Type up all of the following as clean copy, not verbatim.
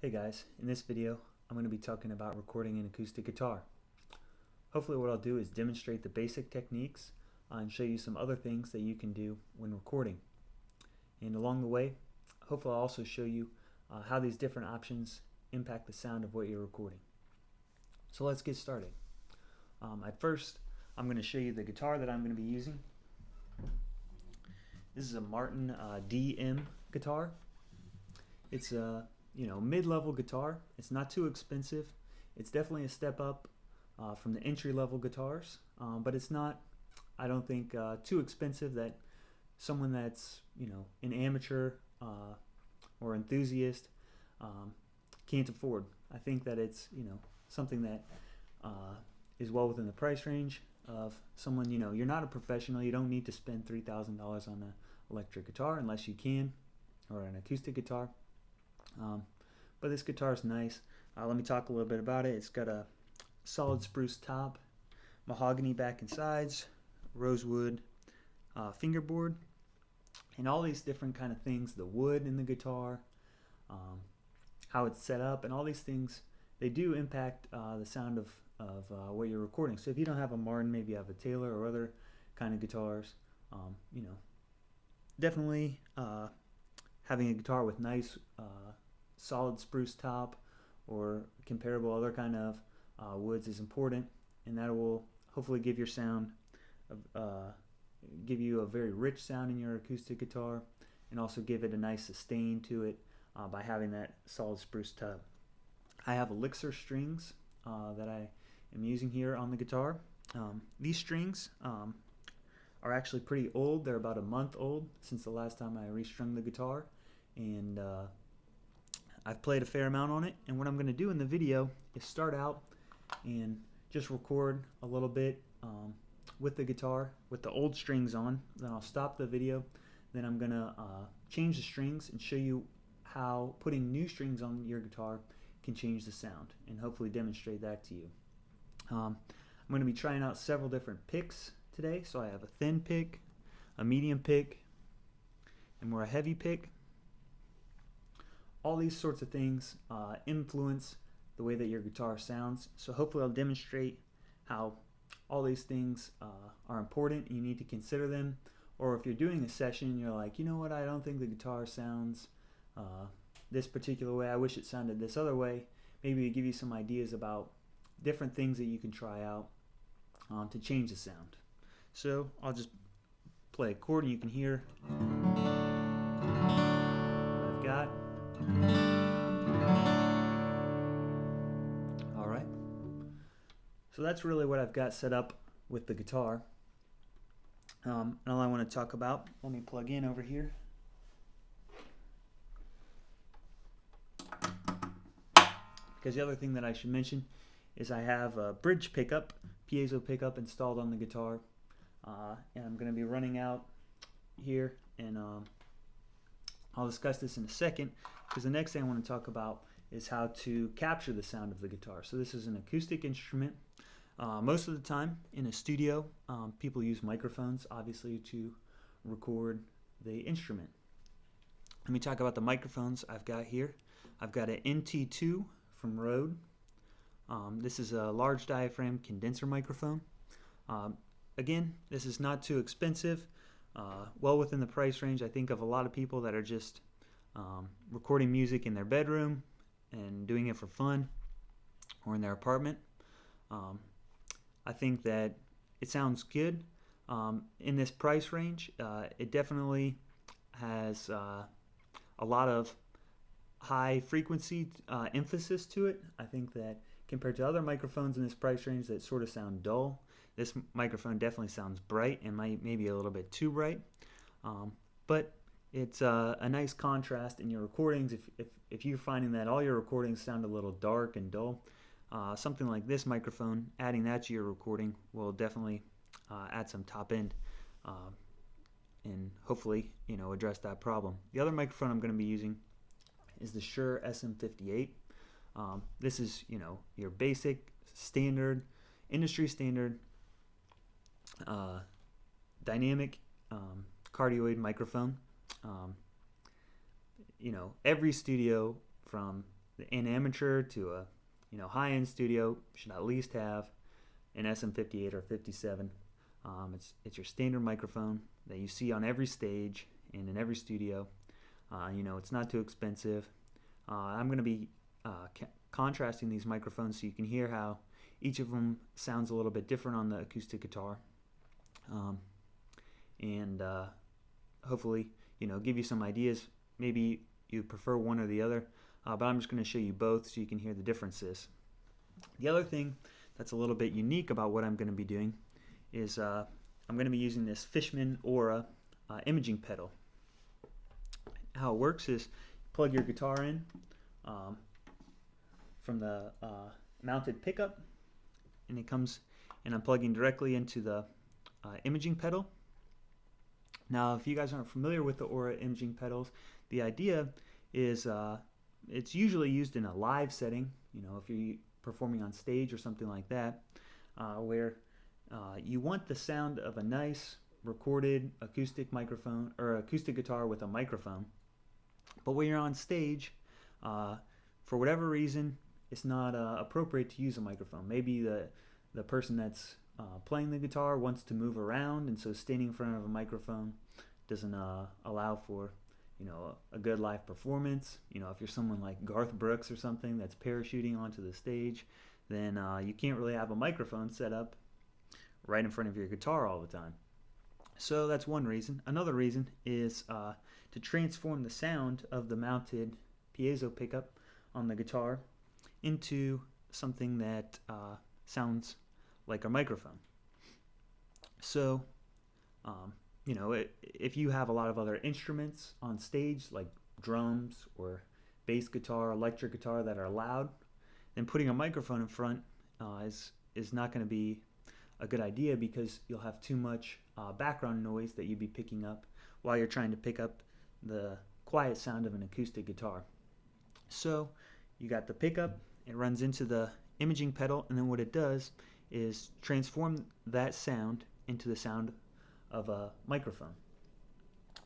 Hey guys, in this video I'm going to be talking about recording an acoustic guitar. Hopefully what I'll do is demonstrate the basic techniques and show you some other things that you can do when recording. And along the way, hopefully I'll also show you how these different options impact the sound of what you're recording. So let's get started. At first, I'm going to show you the guitar that I'm going to be using. This is a Martin DM guitar. It's a mid-level guitar. It's not too expensive. It's definitely a step up from the entry-level guitars, but it's not, I don't think, too expensive that someone that's an amateur or enthusiast can't afford. I think that it's something that is well within the price range of someone. You're not a professional. You don't need to spend $3,000 on an electric guitar unless you can, or an acoustic guitar. But this guitar is nice. Let me talk a little bit about it. It's got a solid spruce top, mahogany back and sides, rosewood fingerboard, and all these different kind of things. The wood in the guitar, how it's set up, and all these things, they do impact the sound of what you're recording. So if you don't have a Martin, maybe you have a Taylor or other kind of guitars. Definitely having a guitar with nice solid spruce top or comparable other kind of woods is important, and that will hopefully give your sound give you a very rich sound in your acoustic guitar, and also give it a nice sustain to it by having that solid spruce top. I have elixir strings that I am using here on the guitar. These strings are actually pretty old. They're about a month old since the last time I restrung the guitar, and I've played a fair amount on it. And what I'm going to do in the video is start out and just record a little bit with the guitar with the old strings on. Then I'll stop the video. Then I'm going to change the strings and show you how putting new strings on your guitar can change the sound, and hopefully demonstrate that to you. I'm going to be trying out several different picks today. So I have a thin pick, a medium pick, and more a heavy pick. All these sorts of things influence the way that your guitar sounds. So hopefully I'll demonstrate how all these things are important. You need to consider them. Or if you're doing a session and you're like, you know what, I don't think the guitar sounds this particular way, I wish it sounded this other way. Maybe give you some ideas about different things that you can try out to change the sound. So I'll just play a chord and you can hear what I've got. Alright, so that's really what I've got set up with the guitar. And all I want to talk about, let me plug in over here. Because the other thing that I should mention is I have a bridge pickup, piezo pickup installed on the guitar. And I'm going to be running out here, and I'll discuss this in a second, because the next thing I want to talk about is how to capture the sound of the guitar. So this is an acoustic instrument. Most of the time in a studio, people use microphones, obviously, to record the instrument. Let me talk about the microphones I've got here. I've got an NT2 from Rode. This is a large diaphragm condenser microphone. Again, this is not too expensive, well within the price range, I think, of a lot of people that are just recording music in their bedroom and doing it for fun, or in their apartment. I think that it sounds good in this price range. It definitely has a lot of high frequency emphasis to it. I think that compared to other microphones in this price range that sort of sound dull, this microphone definitely sounds bright, and maybe a little bit too bright. But it's a nice contrast in your recordings. If you're finding that all your recordings sound a little dark and dull, something like this microphone, adding that to your recording will definitely add some top end and hopefully address that problem. The other microphone I'm going to be using is the Shure SM58. This is your basic standard, industry standard dynamic cardioid microphone. Every studio from an amateur to a high-end studio should at least have an SM58 or 57. It's your standard microphone that you see on every stage and in every studio. It's not too expensive. I'm going to be contrasting these microphones so you can hear how each of them sounds a little bit different on the acoustic guitar, and hopefully give you some ideas. Maybe you prefer one or the other, but I'm just going to show you both so you can hear the differences. The other thing that's a little bit unique about what I'm going to be doing is I'm going to be using this Fishman Aura Imaging pedal. How it works is plug your guitar in from the mounted pickup, and it comes, and I'm plugging directly into the imaging pedal. Now, if you guys aren't familiar with the Aura imaging pedals, the idea is it's usually used in a live setting, if you're performing on stage or something like that, where you want the sound of a nice recorded acoustic microphone or acoustic guitar with a microphone. But when you're on stage, for whatever reason, it's not appropriate to use a microphone. Maybe the person that's playing the guitar wants to move around, and so standing in front of a microphone doesn't allow for a good live performance. If you're someone like Garth Brooks or something that's parachuting onto the stage, then you can't really have a microphone set up right in front of your guitar all the time. So that's one reason. Another reason is to transform the sound of the mounted piezo pickup on the guitar into something that sounds like a microphone. So, if you have a lot of other instruments on stage, like drums or bass guitar, electric guitar that are loud, then putting a microphone in front is not going to be a good idea, because you'll have too much background noise that you'd be picking up while you're trying to pick up the quiet sound of an acoustic guitar. So you got the pickup, it runs into the imaging pedal, and then what it does is transform that sound into the sound of a microphone.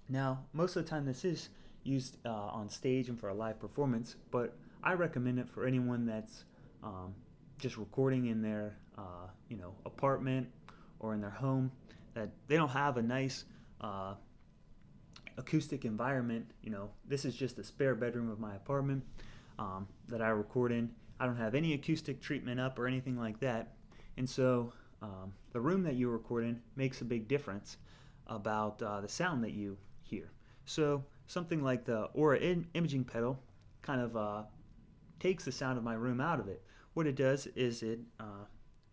Now, most of the time this is used on stage and for a live performance, but I recommend it for anyone that's just recording in their apartment or in their home, that they don't have a nice acoustic environment. This is just a spare bedroom of my apartment that I record in. I don't have any acoustic treatment up or anything like that, and so the room that you record in makes a big difference about the sound that you hear. So something like the Aura imaging pedal kind of takes the sound of my room out of it. What it does is it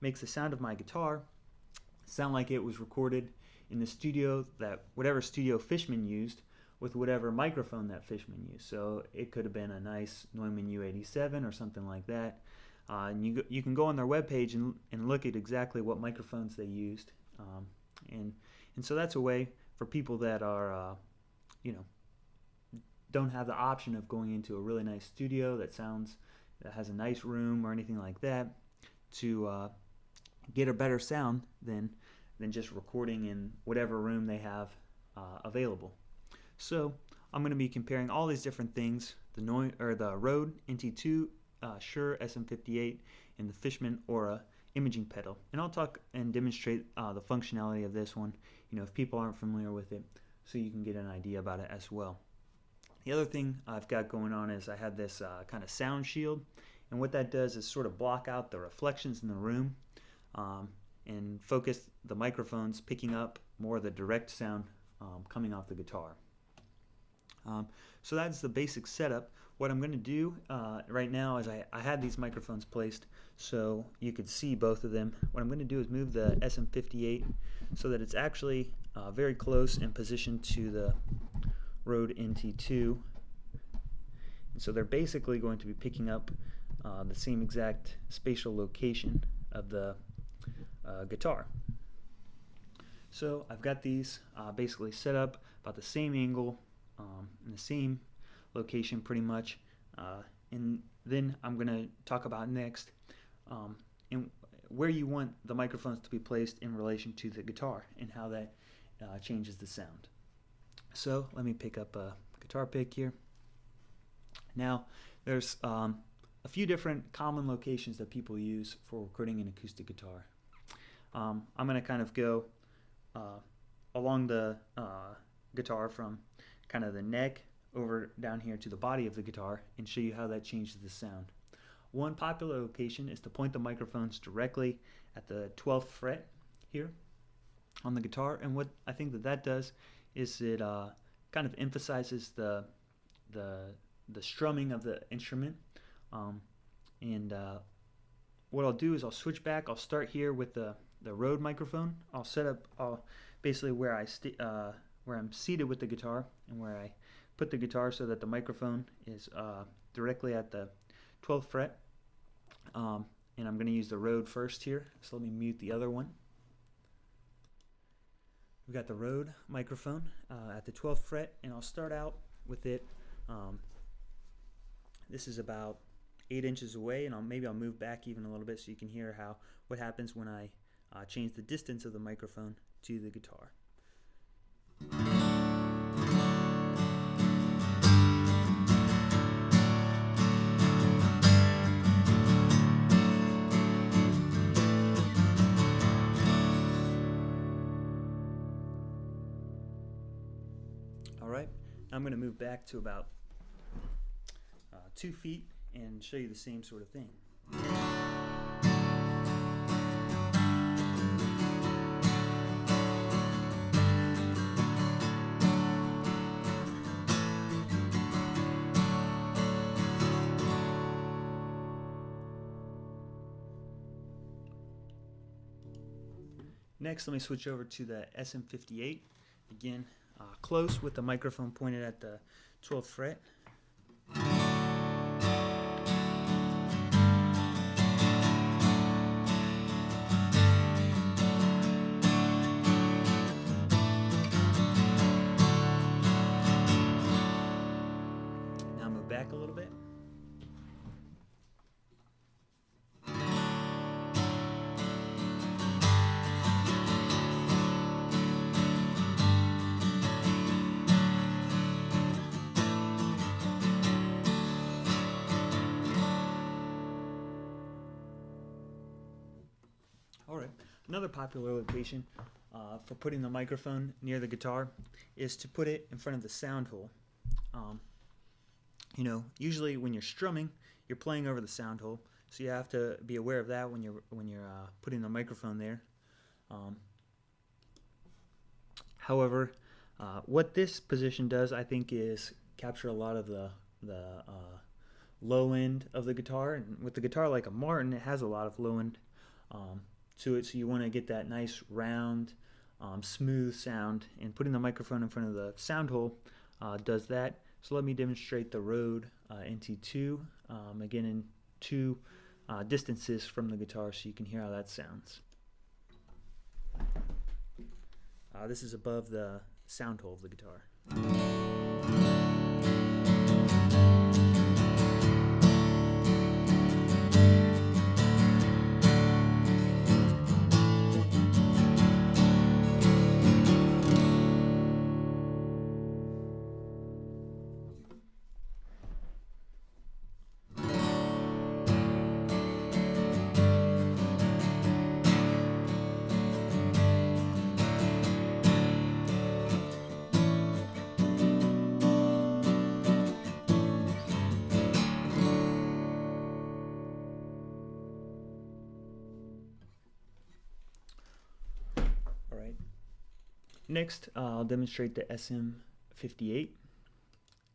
makes the sound of my guitar sound like it was recorded in the studio, that whatever studio Fishman used, with whatever microphone that Fishman used. So it could have been a nice Neumann U87 or something like that. And you can go on their webpage and look at exactly what microphones they used. And so that's a way for people that are, don't have the option of going into a really nice studio that has a nice room or anything like that, to get a better sound than just recording in whatever room they have available. So I'm going to be comparing all these different things: the Rode NT2, Shure SM58, and the Fishman Aura imaging pedal. And I'll talk and demonstrate the functionality of this one, if people aren't familiar with it, so you can get an idea about it as well. The other thing I've got going on is I have this kind of sound shield, and what that does is sort of block out the reflections in the room and focus the microphones picking up more of the direct sound coming off the guitar. So that's the basic setup. What I'm going to do right now is I had these microphones placed so you could see both of them. What I'm going to do is move the SM58 so that it's actually very close in position to the Rode NT2. And so they're basically going to be picking up the same exact spatial location of the guitar. So I've got these basically set up about the same angle in the same location pretty much, and then I'm going to talk about next and where you want the microphones to be placed in relation to the guitar and how that changes the sound. So let me pick up a guitar pick here. Now there's a few different common locations that people use for recording an acoustic guitar. I'm going to kind of go along the guitar from kind of the neck over down here to the body of the guitar and show you how that changes the sound. One popular location is to point the microphones directly at the 12th fret here on the guitar, and what I think that does is it kind of emphasizes the strumming of the instrument. What I'll do is I'll switch back. I'll start here with the Rode microphone. I'll set up basically where I'm seated with the guitar and where I put the guitar so that the microphone is directly at the 12th fret. And I'm going to use the Rode first here, so let me mute the other one. We've got the Rode microphone at the 12th fret, and I'll start out with it. This is about 8 inches away, and maybe I'll move back even a little bit so you can hear what happens when I change the distance of the microphone to the guitar. Alright, I'm going to move back to about 2 feet and show you the same sort of thing. Next, let me switch over to the SM58. Again, close with the microphone pointed at the 12th fret. Now move back a little bit. Alright, another popular location for putting the microphone near the guitar is to put it in front of the sound hole. Usually when you're strumming, you're playing over the sound hole, so you have to be aware of that when you're putting the microphone there. However, what this position does, I think, is capture a lot of the low end of the guitar, and with the guitar like a Martin, it has a lot of low end to it, so you want to get that nice round smooth sound, and putting the microphone in front of the sound hole does that. So let me demonstrate the Rode NT2 again in 2 distances from the guitar so you can hear how that sounds. This is above the sound hole of the guitar. Next, I'll demonstrate the SM58.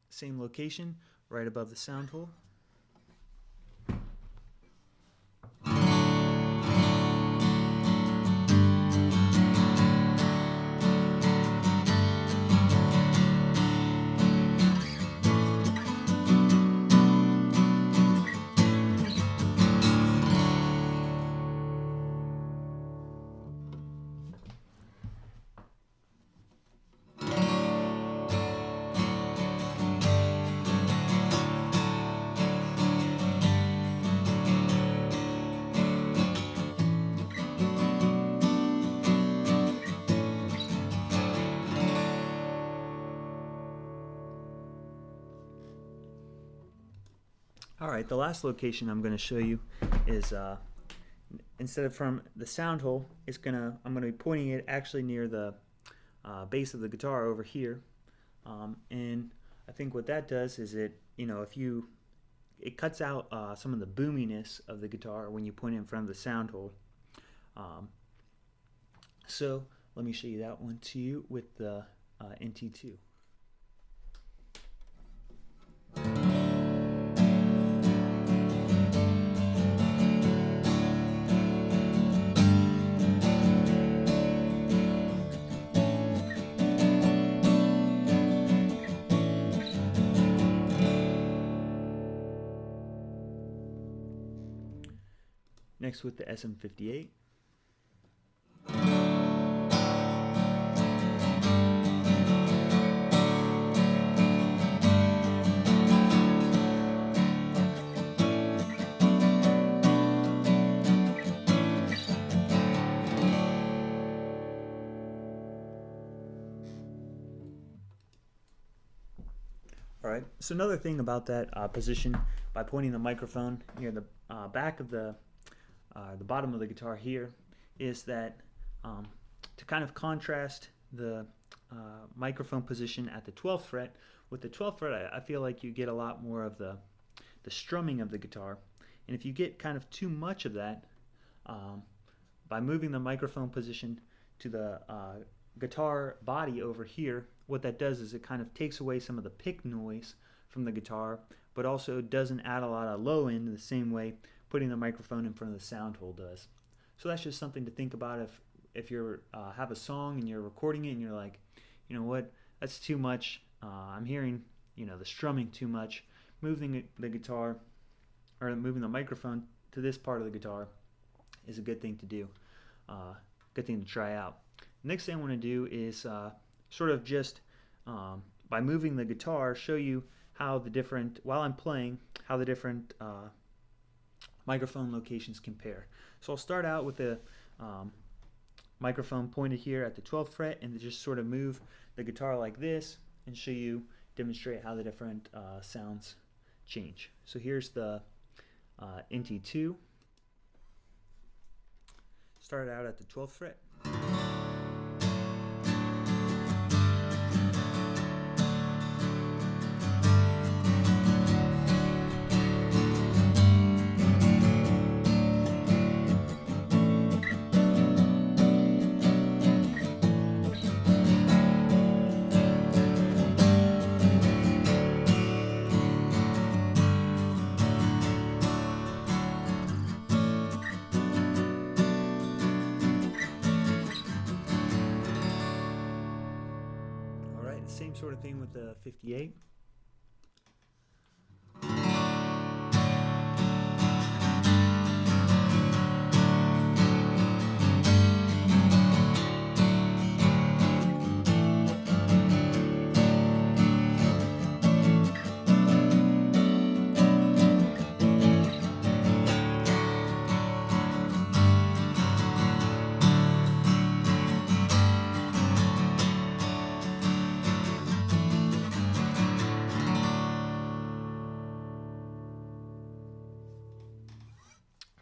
Same location, right above the sound hole. Alright, the last location I'm going to show you is instead of from the sound hole, I'm going to be pointing it actually near the base of the guitar over here. And I think what that does is it cuts out some of the boominess of the guitar when you point it in front of the sound hole. So let me show you that one to you with the NT2. Next with the SM58. Alright, so another thing about that position, by pointing the microphone near the back of the bottom of the guitar here, is that to kind of contrast the microphone position at the 12th fret, with the 12th fret I feel like you get a lot more of the strumming of the guitar, and if you get kind of too much of that, by moving the microphone position to the guitar body over here, what that does is it kind of takes away some of the pick noise from the guitar, but also doesn't add a lot of low end in the same way putting the microphone in front of the sound hole does. So that's just something to think about if you have a song and you're recording it and you're like, you know what, that's too much, I'm hearing the strumming too much. Moving the guitar, or moving the microphone to this part of the guitar, is a good thing to do, good thing to try out. Next thing I want to do is sort of just by moving the guitar, show you how the different, while I'm playing, how the different microphone locations compare. So I'll start out with the microphone pointed here at the 12th fret, and just sort of move the guitar like this and demonstrate how the different sounds change. So here's the NT2. Start out at the 12th fret. Same sort of thing with the 58.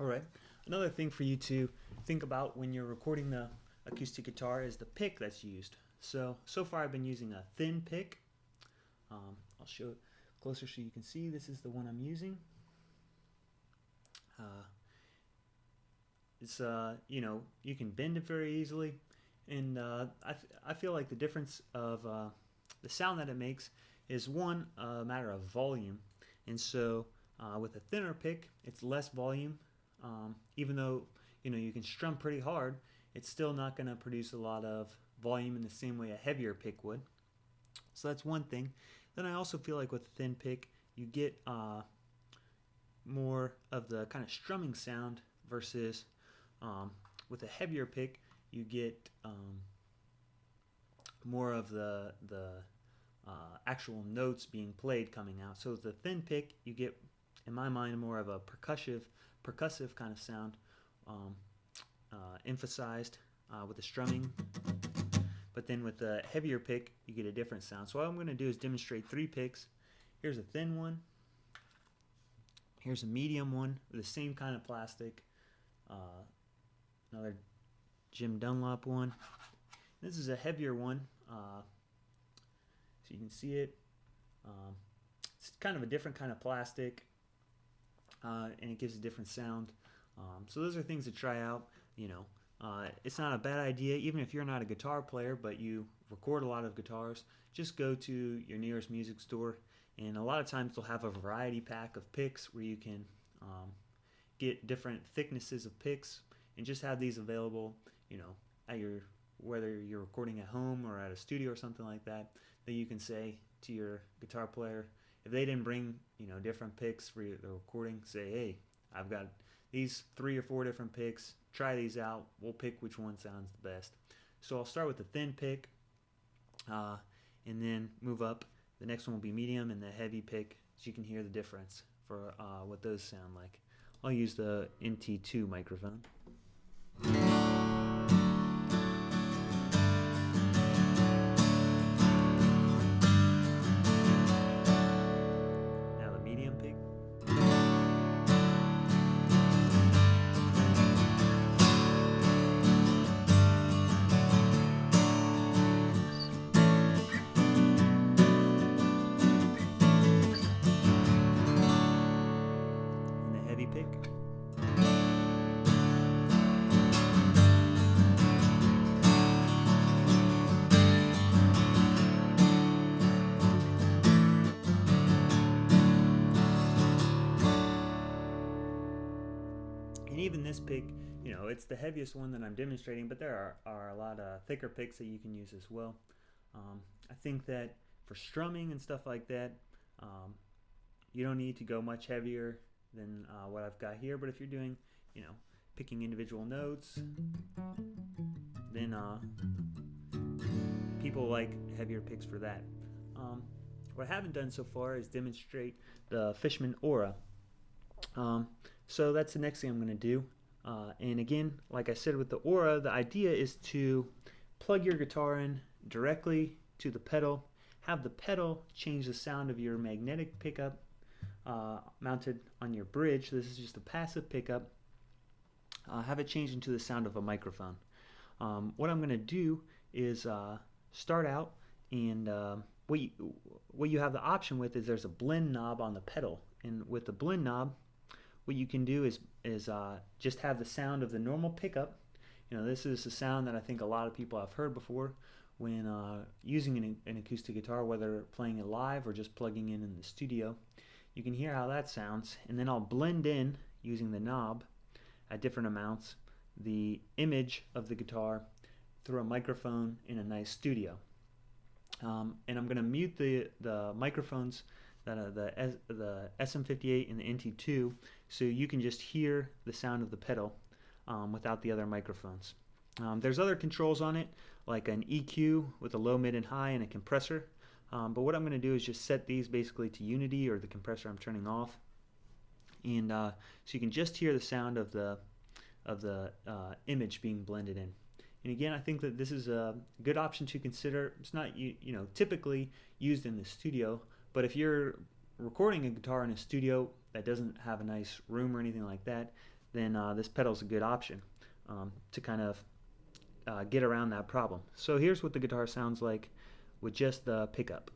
Alright, another thing for you to think about when you're recording the acoustic guitar is the pick that's used. So far I've been using a thin pick. I'll show it closer so you can see. This is the one I'm using. It's you can bend it very easily, and I feel like the difference of the sound that it makes is one, a matter of volume, and so with a thinner pick it's less volume. Even though you can strum pretty hard, it's still not going to produce a lot of volume in the same way a heavier pick would. So that's one thing. Then I also feel like with a thin pick you get more of the kind of strumming sound, versus with a heavier pick you get more of the actual notes being played coming out. So with the thin pick you get, in my mind, more of a percussive kind of sound, emphasized with the strumming. But then with the heavier pick you get a different sound. So what I'm going to do is demonstrate 3 picks. Here's a thin one, Here's a medium one with the same kind of plastic. Another Jim Dunlop one. This is a heavier one, so you can see it. It's kind of a different kind of plastic, and it gives a different sound. So those are things to try out. It's not a bad idea, even if you're not a guitar player, but you record a lot of guitars. Just go to your nearest music store, and a lot of times they'll have a variety pack of picks where you can get different thicknesses of picks, and just have these available, at your, whether you're recording at home or at a studio or something like that, that you can say to your guitar player, if they didn't bring, different picks for the recording, say, hey, I've got these 3 or 4 different picks, try these out, we'll pick which one sounds the best. So I'll start with the thin pick, and then move up. The next one will be medium, and the heavy pick, so you can hear the difference for what those sound like. I'll use the NT2 microphone. Now the medium pick. And the heavy pick. And even this pick, it's the heaviest one that I'm demonstrating, but there are a lot of thicker picks that you can use as well. I think that for strumming and stuff like that, you don't need to go much heavier than what I've got here, but if you're doing, picking individual notes, then people like heavier picks for that. What I haven't done so far is demonstrate the Fishman Aura. So that's the next thing I'm going to do. And again, like I said with the Aura, the idea is to plug your guitar in directly to the pedal, have the pedal change the sound of your magnetic pickup mounted on your bridge. This is just a passive pickup. Have it change into the sound of a microphone. What I'm going to do is start out, and what you have the option with is there's a blend knob on the pedal, and with the blend knob, what you can do is just have the sound of the normal pickup. This is a sound that I think a lot of people have heard before when using an acoustic guitar, whether playing it live or just plugging in the studio. You can hear how that sounds, and then I'll blend in using the knob at different amounts the image of the guitar through a microphone in a nice studio. And I'm going to mute the microphones that are the SM58 and the NT2, so you can just hear the sound of the pedal without the other microphones. There's other controls on it, like an EQ with a low, mid, and high, and a compressor. But what I'm going to do is just set these basically to unity, or the compressor I'm turning off, and so you can just hear the sound of the image being blended in. And again, I think that this is a good option to consider. It's not typically used in the studio, but if you're recording a guitar in a studio that doesn't have a nice room or anything like that, then this pedal is a good option to kind of get around that problem. So here's what the guitar sounds like with just the pickup.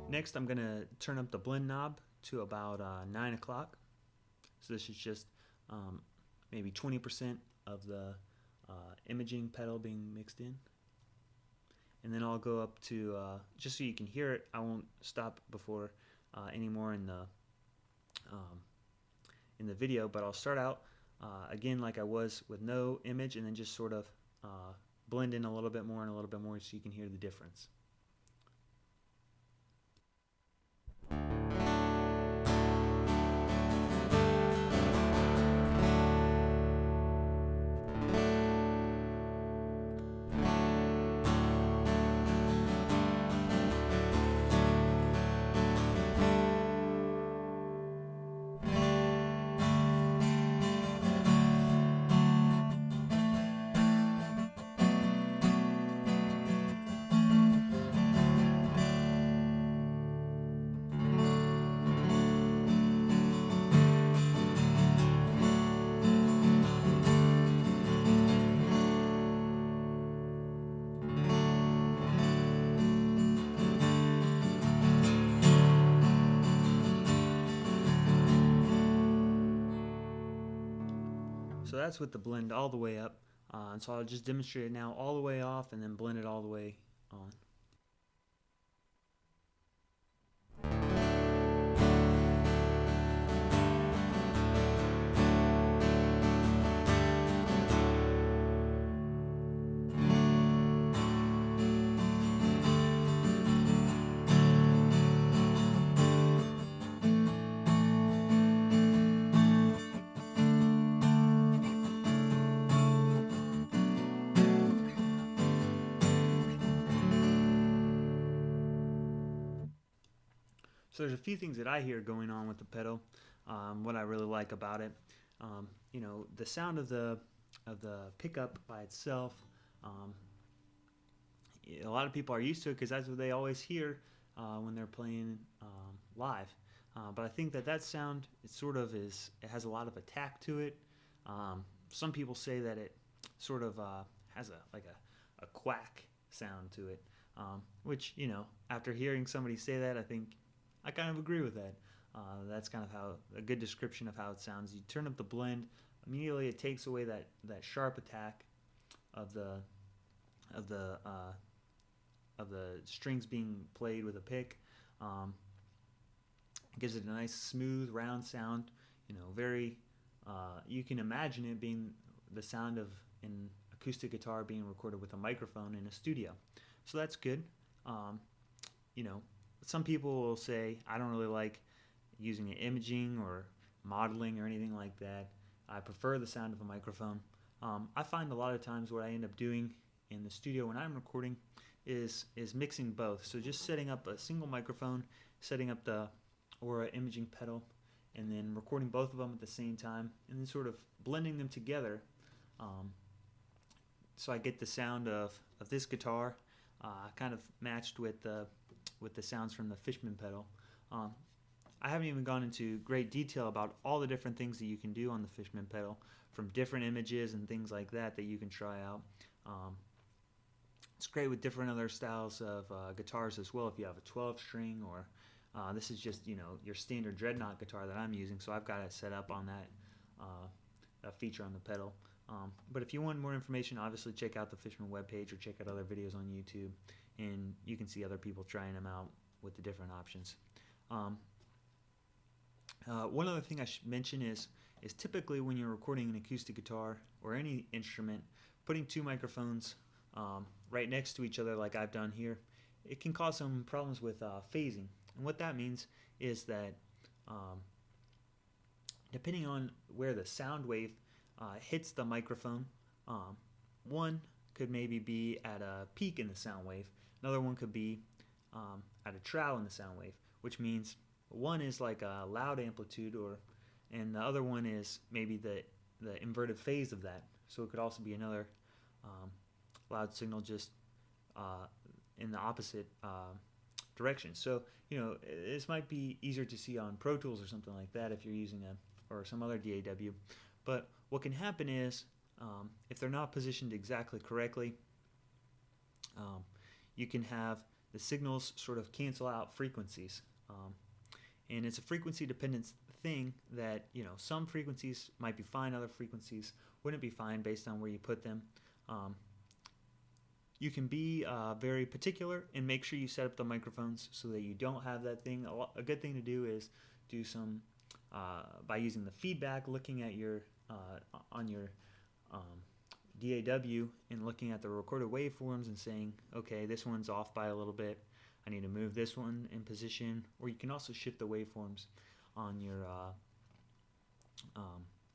Next, I'm going to turn up the blend knob to about 9 o'clock. So this is just maybe 20% of the imaging pedal being mixed in. And then I'll go up to, just so you can hear it, I won't stop before anymore in the video, but I'll start out again like I was with no image, and then just sort of blend in a little bit more and a little bit more so you can hear the difference. So that's with the blend all the way up. And so I'll just demonstrate it now all the way off and then blend it all the way on. So there's a few things that I hear going on with the pedal. What I really like about it, you know, the sound of the pickup by itself. A lot of people are used to it because that's what they always hear when they're playing live. But I think that sound, it has a lot of attack to it. Some people say that it sort of has a quack sound to it, which, you know, after hearing somebody say that, I kind of agree with that. That's kind of a good description of how it sounds. You turn up the blend, immediately it takes away that sharp attack of the strings being played with a pick. It gives it a nice smooth round sound. You know, very. You can imagine it being the sound of an acoustic guitar being recorded with a microphone in a studio. So that's good. You know, some people will say, I don't really like using imaging or modeling or anything like that. I prefer the sound of a microphone. I find a lot of times what I end up doing in the studio when I'm recording is mixing both. So just setting up a single microphone, setting up the Aura Imaging pedal, and then recording both of them at the same time, and then sort of blending them together. So I get the sound of this guitar kind of matched with the sounds from the Fishman pedal. I haven't even gone into great detail about all the different things that you can do on the Fishman pedal, from different images and things like that you can try out. It's great with different other styles of guitars as well. If you have a 12-string, or this is just, you know, your standard dreadnought guitar that I'm using, so I've got it set up on that feature on the pedal. But if you want more information, obviously check out the Fishman webpage or check out other videos on YouTube, and you can see other people trying them out with the different options. One other thing I should mention is typically when you're recording an acoustic guitar or any instrument, putting two microphones right next to each other like I've done here, it can cause some problems with phasing. And what that means is that depending on where the sound wave hits the microphone, one could maybe be at a peak in the sound wave, another one could be at a trough in the sound wave, which means one is like a loud amplitude, and the other one is maybe the inverted phase of that. So it could also be another loud signal just in the opposite direction. So, you know, this might be easier to see on Pro Tools or something like that if you're using or some other DAW. But what can happen is if they're not positioned exactly correctly, you can have the signals sort of cancel out frequencies. And it's a frequency dependent thing that, you know, some frequencies might be fine, other frequencies wouldn't be fine based on where you put them. You can be very particular and make sure you set up the microphones so that you don't have that thing. A good thing to do is do some, by using the feedback, looking at your, on your DAW and looking at the recorded waveforms and saying, okay, this one's off by a little bit, I need to move this one in position. Or you can also shift the waveforms on your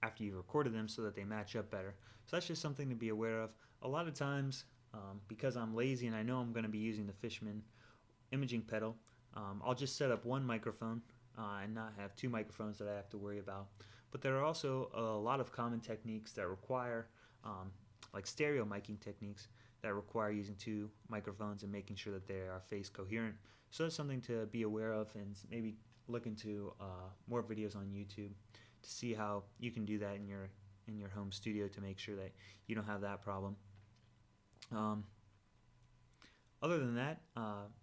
after you've recorded them so that they match up better. So that's just something to be aware of. A lot of times, because I'm lazy and I know I'm going to be using the Fishman imaging pedal, I'll just set up one microphone and not have two microphones that I have to worry about. But there are also a lot of common techniques that require, like stereo miking techniques, that require using two microphones and making sure that they are phase coherent. So that's something to be aware of, and maybe look into more videos on YouTube to see how you can do that in your home studio to make sure that you don't have that problem. Other than that,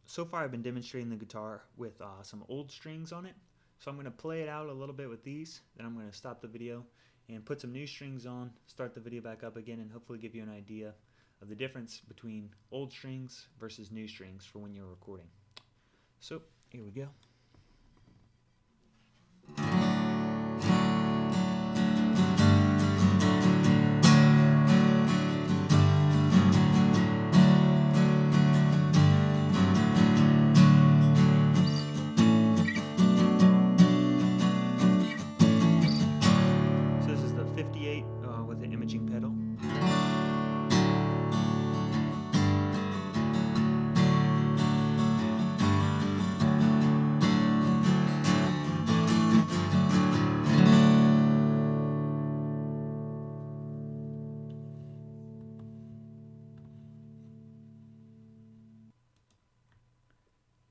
so far I've been demonstrating the guitar with some old strings on it. So I'm going to play it out a little bit with these, then I'm going to stop the video and put some new strings on, start the video back up again, and hopefully give you an idea of the difference between old strings versus new strings for when you're recording. So here we go. With the imaging pedal.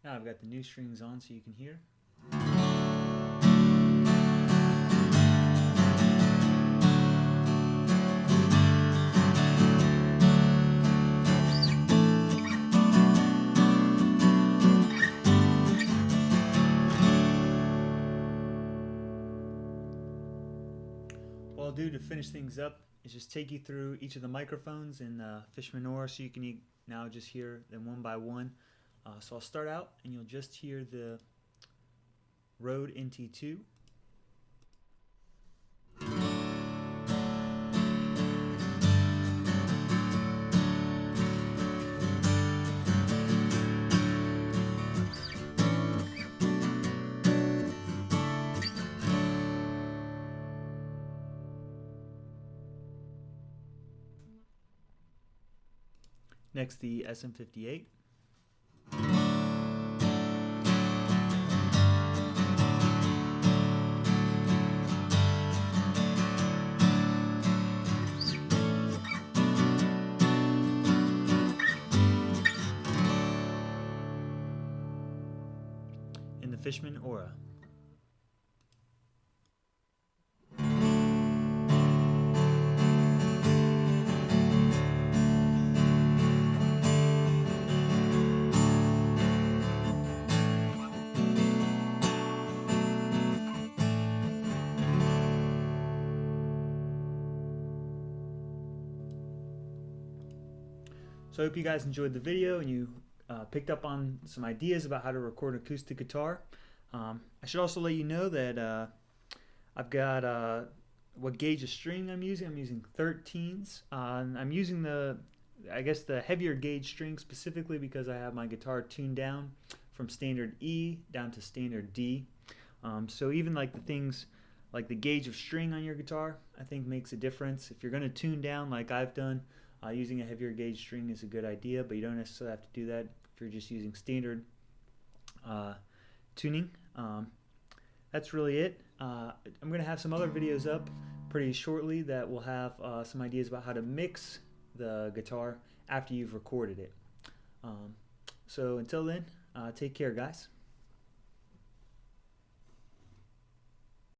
Now I've got the new strings on so you can hear. What I'll do to finish things up is just take you through each of the microphones in Fishman Aura so you can now just hear them one by one. So I'll start out and you'll just hear the Rode NT2. Next, the SM58. And the Fishman Aura. So I hope you guys enjoyed the video and you picked up on some ideas about how to record acoustic guitar. I should also let you know that I've got what gauge of string I'm using. I'm using 13s. I'm using the heavier gauge string specifically because I have my guitar tuned down from standard E down to standard D. So even like the things like the gauge of string on your guitar, I think makes a difference. If you're going to tune down like I've done, using a heavier gauge string is a good idea, but you don't necessarily have to do that if you're just using standard tuning. That's really it. I'm going to have some other videos up pretty shortly that will have some ideas about how to mix the guitar after you've recorded it. So until then, take care, guys.